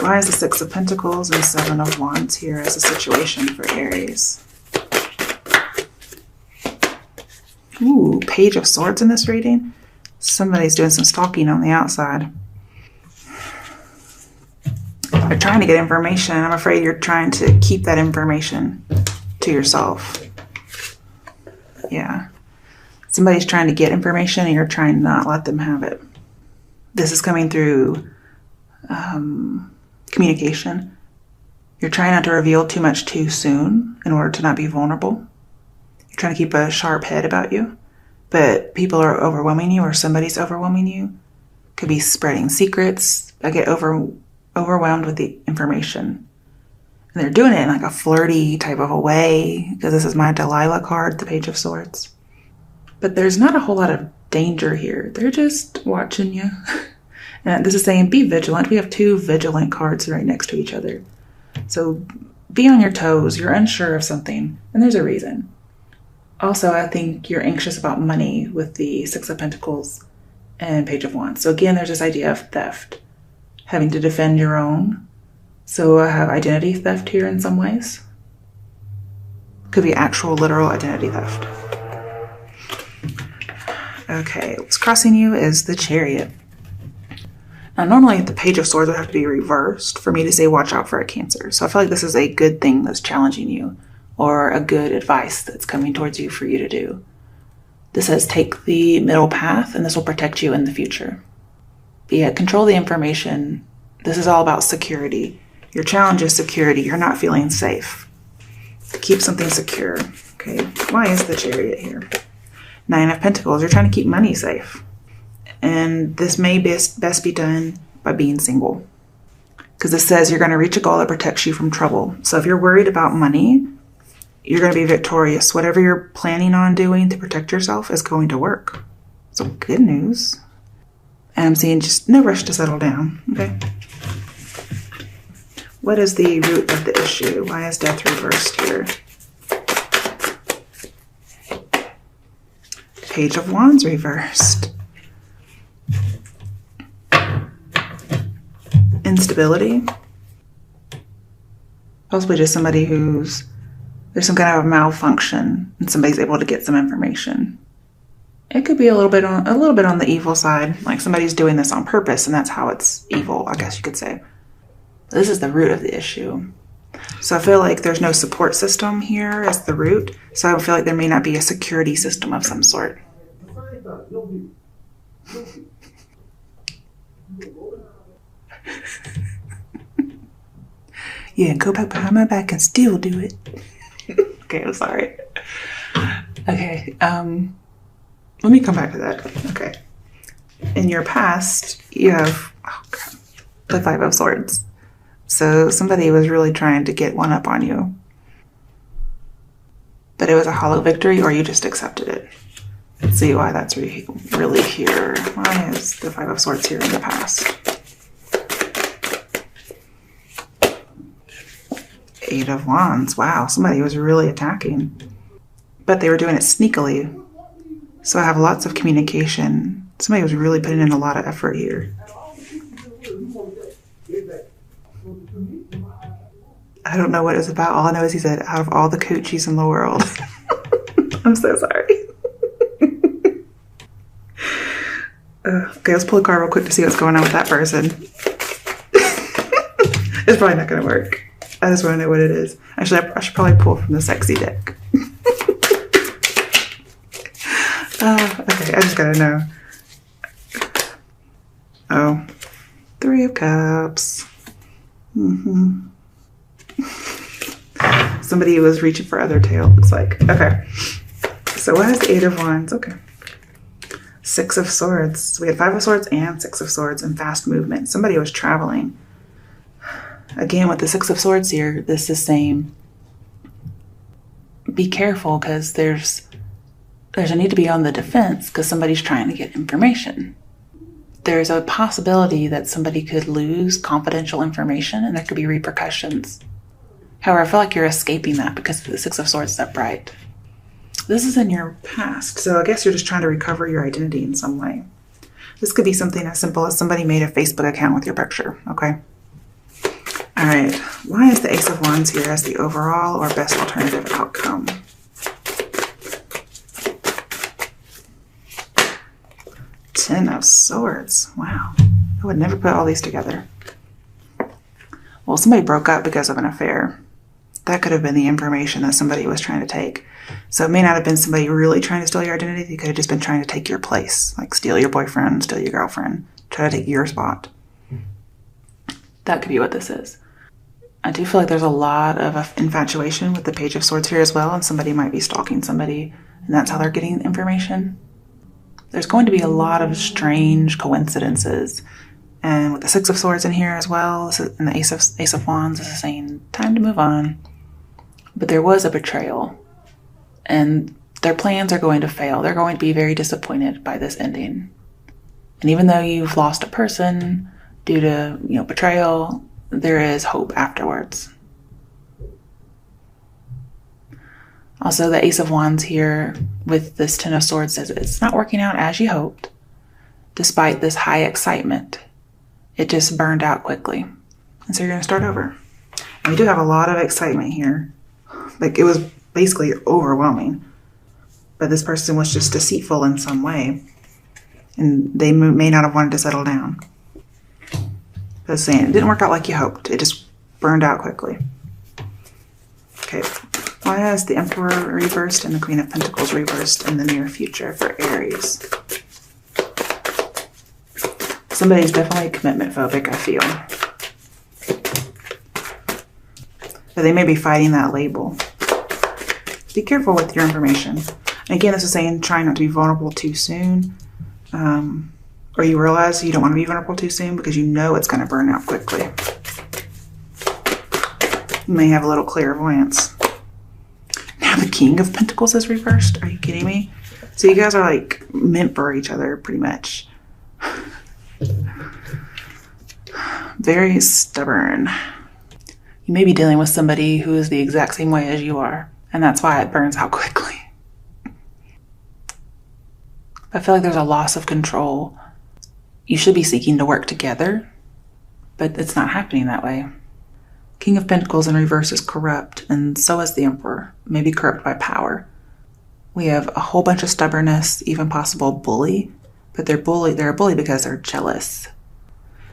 Why is the Six of Pentacles and Seven of Wands here as a situation for Aries? Ooh, Page of Swords in this reading. Somebody's doing some stalking on the outside. They're trying to get information. I'm afraid you're trying to keep that information to yourself. Yeah. Somebody's trying to get information and you're trying to not let them have it. This is coming through communication. You're trying not to reveal too much too soon in order to not be vulnerable. You're trying to keep a sharp head about you, but people are overwhelming you or somebody's overwhelming you. Could be spreading secrets. I get overwhelmed with the information. And they're doing it in like a flirty type of a way, because this is my Delilah card, the Page of Swords. But there's not a whole lot of danger here. They're just watching you. And this is saying be vigilant. We have two vigilant cards right next to each other. So be on your toes. You're unsure of something, and there's a reason. Also, I think you're anxious about money with the Six of Pentacles and Page of Wands. So again, there's this idea of theft, having to defend your own. So I have identity theft here in some ways. Could be actual literal identity theft. Okay, what's crossing you is the Chariot. Now, normally the Page of Swords would have to be reversed for me to say watch out for a Cancer. So I feel like this is a good thing that's challenging you, or a good advice that's coming towards you for you to do. This says take the middle path and this will protect you in the future. But yeah, control the information. This is all about security. Your challenge is security. You're not feeling safe. Keep something secure. Okay, why is the Chariot here? Nine of Pentacles. You're trying to keep money safe. And this may best be done by being single. Because it says you're going to reach a goal that protects you from trouble. So if you're worried about money, you're going to be victorious. Whatever you're planning on doing to protect yourself is going to work. So good news. And I'm seeing just no rush to settle down. Okay. What is the root of the issue? Why is Death reversed here? Page of Wands reversed. Instability. Possibly just somebody who's, there's some kind of a malfunction and somebody's able to get some information. It could be a little bit on the evil side, like somebody's doing this on purpose and that's how it's evil, I guess you could say. This is the root of the issue. So I feel like there's no support system here as the root. So I feel like there may not be a security system of some sort. Yeah, go back behind my back and still do it. Okay, I'm sorry. Okay, let me come back to that. Okay. In your past, you have the Five of Swords. So somebody was really trying to get one up on you. But it was a hollow victory, or you just accepted it. Let's see why that's really here. Why is the Five of Swords here in the past? Eight of Wands. Wow, somebody was really attacking. But they were doing it sneakily. So I have lots of communication. Somebody was really putting in a lot of effort here. I don't know what it was about. All I know is he said, out of all the coochies in the world. I'm so sorry. Okay, let's pull a card real quick to see what's going on with that person. It's probably not going to work. I just want to know what it is. Actually, I should probably pull from the sexy deck. Okay, I just got to know. Oh, Three of Cups. Somebody was reaching for other tail, looks like. Okay. So what has the Eight of Wands? Okay. Six of Swords. So we had Five of Swords and Six of Swords and fast movement. Somebody was traveling. Again, with the Six of Swords here, this is saying be careful because there's a need to be on the defense because somebody's trying to get information. There's a possibility that somebody could lose confidential information and there could be repercussions. However, I feel like you're escaping that because the Six of Swords is upright. This is in your past, so I guess you're just trying to recover your identity in some way. This could be something as simple as somebody made a Facebook account with your picture, okay? All right, why is the Ace of Wands here as the overall or best alternative outcome? Ten of Swords. Wow, I would never put all these together. Well, somebody broke up because of an affair. That could have been the information that somebody was trying to take. So it may not have been somebody really trying to steal your identity. They could have just been trying to take your place, like steal your boyfriend, steal your girlfriend, try to take your spot. That could be what this is. I do feel like there's a lot of infatuation with the Page of Swords here as well, and somebody might be stalking somebody, and that's how they're getting information. There's going to be a lot of strange coincidences. And with the Six of Swords in here as well, and the Ace of Wands, this is saying time to move on. But there was a betrayal, and their plans are going to fail. They're going to be very disappointed by this ending. And even though you've lost a person due to, betrayal, there is hope afterwards. Also, the Ace of Wands here with this Ten of Swords says it's not working out as you hoped. Despite this high excitement, it just burned out quickly. And so you're going to start over. And we do have a lot of excitement here. Like, it was basically overwhelming. But this person was just deceitful in some way. And they may not have wanted to settle down. But it's saying it didn't work out like you hoped. It just burned out quickly. Okay. Why is the Emperor reversed and the Queen of Pentacles reversed in the near future for Aries? Somebody's definitely commitment phobic, I feel. But they may be fighting that label. Be careful with your information. And again, this is saying try not to be vulnerable too soon. Or you realize you don't want to be vulnerable too soon because you know it's going to burn out quickly. You may have a little clairvoyance. Now the King of Pentacles is reversed. Are you kidding me? So you guys are like meant for each other pretty much. Very stubborn. You may be dealing with somebody who is the exact same way as you are, and that's why it burns out quickly. I feel like there's a loss of control. You should be seeking to work together, but it's not happening that way. King of Pentacles in reverse is corrupt, and so is the Emperor, maybe corrupt by power. We have a whole bunch of stubbornness, even possible bully, but they're a bully because they're jealous.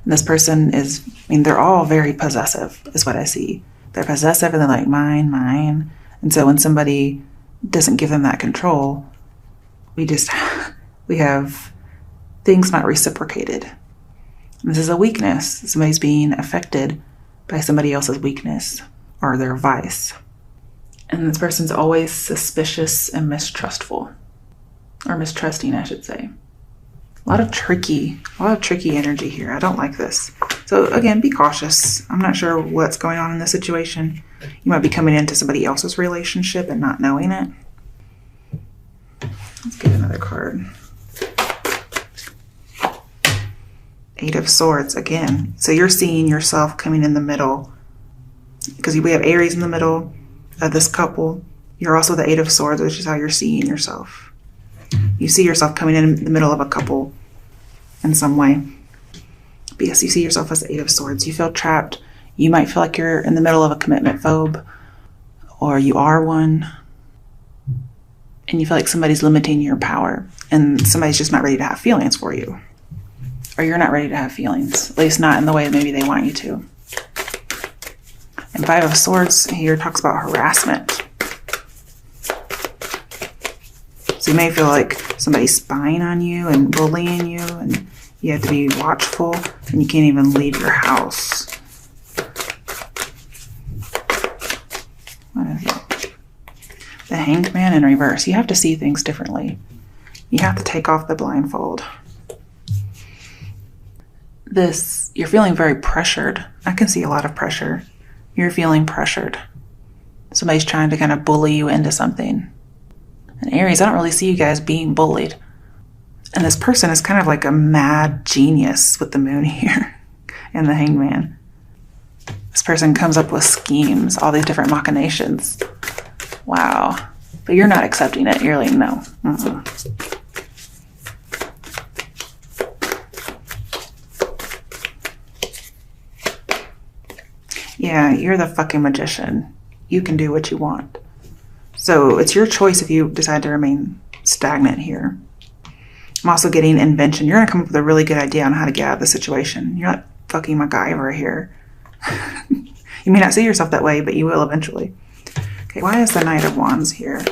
And this person is, they're all very possessive, is what I see. They're possessive and they're like, mine, mine. And so when somebody doesn't give them that control, we have things not reciprocated. And this is a weakness. Somebody's being affected by somebody else's weakness or their vice. And this person's always suspicious and mistrustful. Or mistrusting, I should say. A lot of tricky energy here. I don't like this. So again, be cautious. I'm not sure what's going on in this situation. You might be coming into somebody else's relationship and not knowing it. Let's get another card. Eight of Swords again. So you're seeing yourself coming in the middle. Because we have Aries in the middle of this couple. You're also the Eight of Swords, which is how you're seeing yourself. You see yourself coming in the middle of a couple in some way. But yes, you see yourself as the Eight of Swords. You feel trapped. You might feel like you're in the middle of a commitment phobe, or you are one. And you feel like somebody's limiting your power, and somebody's just not ready to have feelings for you. Or you're not ready to have feelings, at least not in the way maybe they want you to. And Five of Swords here talks about harassment. So you may feel like somebody's spying on you and bullying you, and you have to be watchful, and you can't even leave your house. What is it? The Hanged Man in reverse. You have to see things differently. You have to take off the blindfold. You're feeling very pressured. I can see a lot of pressure. You're feeling pressured. Somebody's trying to kind of bully you into something. And Aries, I don't really see you guys being bullied. And this person is kind of like a mad genius with the moon here and the Hanged Man. This person comes up with schemes, all these different machinations. Wow. But you're not accepting it. You're like, no. Yeah, you're the fucking magician. You can do what you want. So it's your choice if you decide to remain stagnant here. I'm also getting invention. You're going to come up with a really good idea on how to get out of the situation. You're not fucking MacGyver here. You may not see yourself that way, but you will eventually. Okay, why is the Knight of Wands here?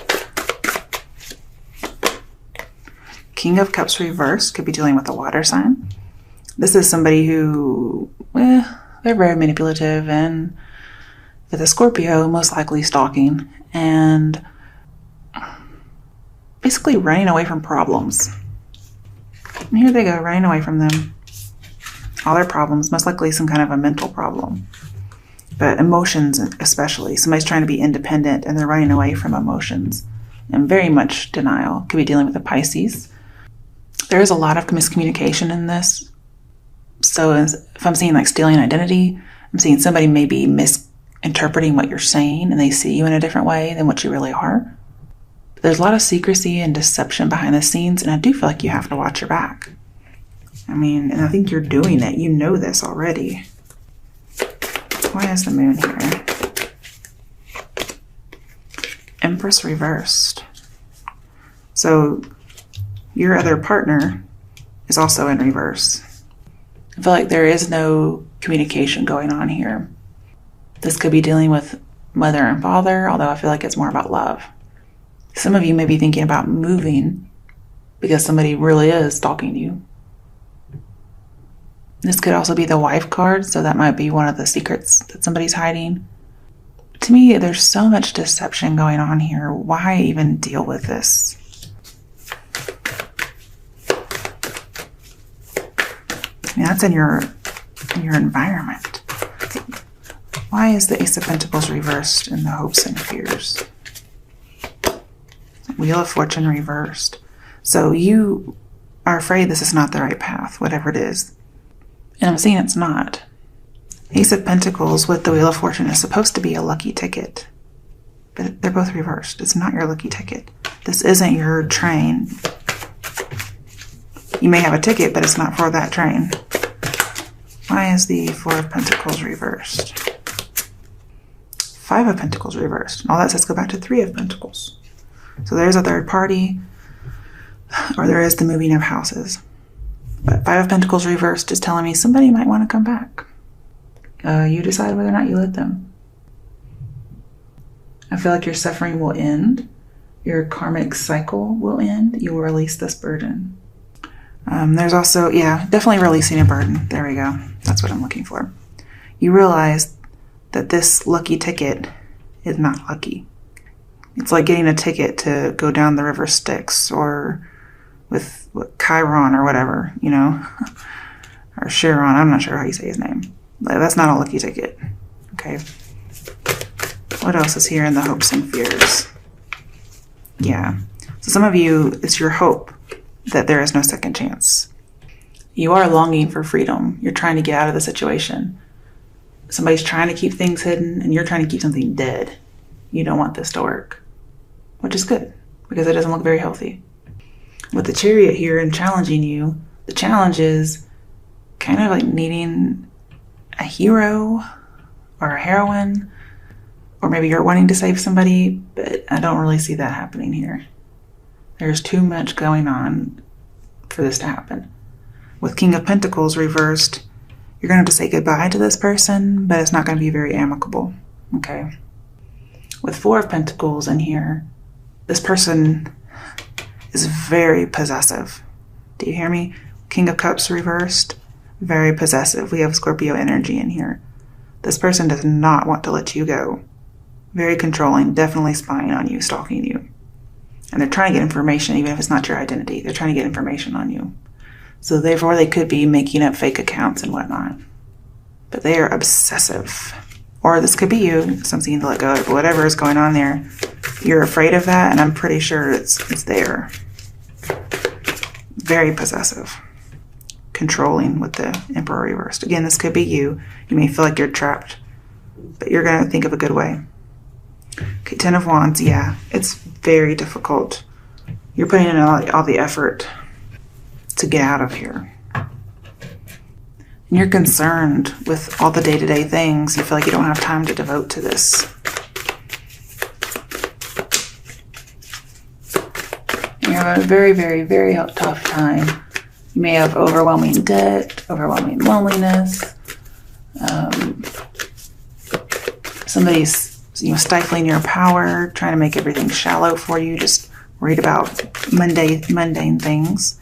King of Cups reversed. Could be dealing with a water sign. This is somebody who, they're very manipulative, and with a Scorpio, most likely stalking, and basically running away from problems. And here they go, running away from them. All their problems, most likely some kind of a mental problem. But emotions especially. Somebody's trying to be independent and they're running away from emotions. And very much denial. Could be dealing with a Pisces. There is a lot of miscommunication in this. So if I'm seeing like stealing identity, I'm seeing somebody maybe misinterpreting what you're saying and they see you in a different way than what you really are. There's a lot of secrecy and deception behind the scenes, and I do feel like you have to watch your back. I mean, and I think you're doing it. You know this already. Why is the moon here? Empress reversed. So your other partner is also in reverse. I feel like there is no communication going on here. This could be dealing with mother and father, although I feel like it's more about love. Some of you may be thinking about moving because somebody really is stalking you. This could also be the wife card, so that might be one of the secrets that somebody's hiding. To me, there's so much deception going on here. Why even deal with this? I mean, that's in your environment. Why is the Ace of Pentacles reversed in the hopes and fears? Wheel of Fortune reversed. So you are afraid this is not the right path, whatever it is. And I'm seeing it's not. Ace of Pentacles with the Wheel of Fortune is supposed to be a lucky ticket. But they're both reversed. It's not your lucky ticket. This isn't your train. You may have a ticket, but it's not for that train. Why is the Four of Pentacles reversed? Five of Pentacles reversed. And all that says go back to Three of Pentacles. So there's a third party, or there is the moving of houses. But Five of Pentacles reversed is telling me somebody might want to come back. You decide whether or not you let them. I feel like your suffering will end. Your karmic cycle will end. You will release this burden. There's also, definitely releasing a burden. There we go. That's what I'm looking for. You realize that this lucky ticket is not lucky. It's like getting a ticket to go down the river Styx or with Chiron or whatever, you know, or Chiron. I'm not sure how you say his name. That's not a lucky ticket. Okay. What else is here in the hopes and fears? Yeah. So some of you, it's your hope that there is no second chance. You are longing for freedom. You're trying to get out of the situation. Somebody's trying to keep things hidden and you're trying to keep something dead. You don't want this to work. Which is good, because it doesn't look very healthy. With the Chariot here and challenging you, the challenge is kind of like needing a hero or a heroine, or maybe you're wanting to save somebody, but I don't really see that happening here. There's too much going on for this to happen. With King of Pentacles reversed, you're going to have to say goodbye to this person, but it's not going to be very amicable, okay? With Four of Pentacles in here, this person is very possessive. Do you hear me? King of Cups reversed, very possessive. We have Scorpio energy in here. This person does not want to let you go. Very controlling, definitely spying on you, stalking you. And they're trying to get information, even if it's not your identity. They're trying to get information on you. So therefore, they could be making up fake accounts and whatnot. But they are obsessive. Or this could be you, something to let go of. Whatever is going on there, you're afraid of that, and I'm pretty sure it's there. Very possessive. Controlling with the Emperor reversed. Again, this could be you. You may feel like you're trapped, but you're going to think of a good way. Okay, Ten of Wands, yeah, it's very difficult. You're putting in all the effort to get out of here. And And you're concerned with all the day-to-day things. You feel like you don't have time to devote to this. You have a very, very, very tough time. You may have overwhelming debt, overwhelming loneliness. Somebody's stifling your power, trying to make everything shallow for you, just worried about mundane things.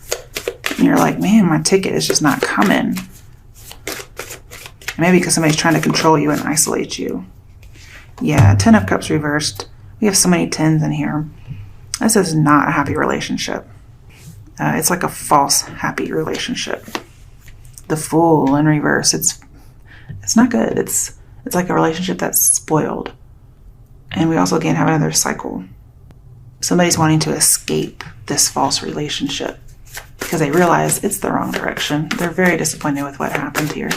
And you're like, man, my ticket is just not coming. Maybe because somebody's trying to control you and isolate you. Yeah, 10 of Cups reversed. We have so many 10s in here. This is not a happy relationship. It's like a false happy relationship. The Fool in reverse. It's not good. It's like a relationship that's spoiled. And we also again have another cycle. Somebody's wanting to escape this false relationship because they realize it's the wrong direction. They're very disappointed with what happened here.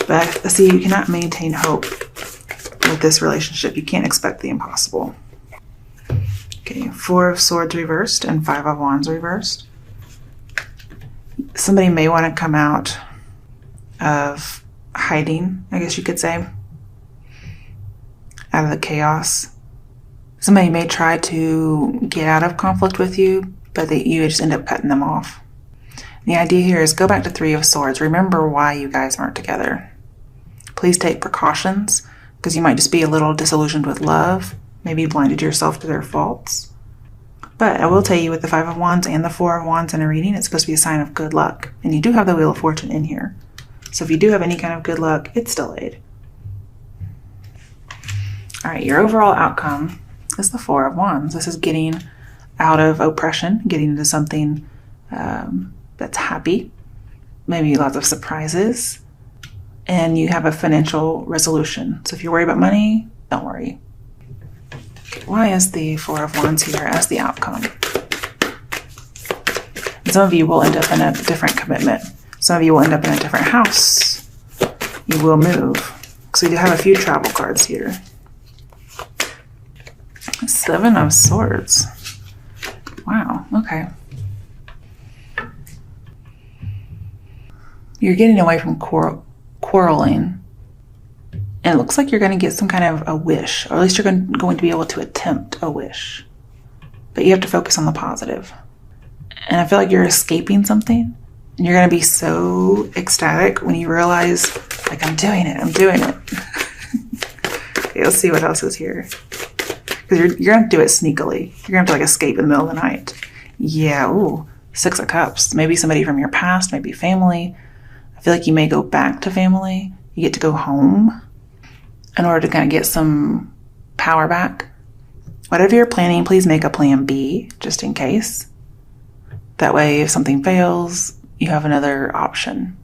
But see, you cannot maintain hope with this relationship. You can't expect the impossible. Okay, 4 of Swords reversed and 5 of Wands reversed. Somebody may want to come out of hiding, I guess you could say, out of the chaos. Somebody may try to get out of conflict with you, but you just end up cutting them off. The idea here is go back to 3 of Swords. Remember why you guys aren't together. Please take precautions, because you might just be a little disillusioned with love. Maybe you blinded yourself to their faults. But I will tell you, with the 5 of Wands and the 4 of Wands in a reading, it's supposed to be a sign of good luck. And you do have the Wheel of Fortune in here. So if you do have any kind of good luck, it's delayed. All right, your overall outcome is the 4 of Wands. This is getting out of oppression, getting into something that's happy, maybe lots of surprises, and you have a financial resolution. So if you're worried about money, don't worry. Why is the 4 of Wands here as the outcome? And some of you will end up in a different commitment. Some of you will end up in a different house. You will move. So we do have a few travel cards here. 7 of Swords. Wow, okay. You're getting away from quarreling. And it looks like you're going to get some kind of a wish, or at least you're going to be able to attempt a wish. But you have to focus on the positive. And I feel like you're escaping something, and you're going to be so ecstatic when you realize, like, I'm doing it. Okay, let's see what else is here. Because you're going to do it sneakily. You're going to have to, like, escape in the middle of the night. Yeah, ooh, 6 of Cups. Maybe somebody from your past, maybe family. I feel like you may go back to family. You get to go home in order to kind of get some power back. Whatever you're planning, please make a plan B, just in case. That way, if something fails, you have another option.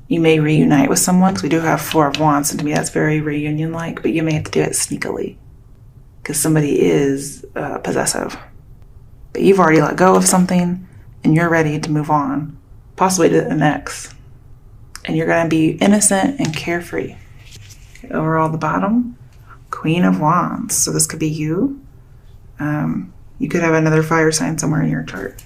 You may reunite with someone, because we do have 4 of Wands, and to me that's very reunion-like, but you may have to do it sneakily, because somebody is possessive. But you've already let go of something, and you're ready to move on, possibly to the next. And you're going to be innocent and carefree. Okay, overall, the bottom, Queen of Wands. So this could be you. You could have another fire sign somewhere in your chart.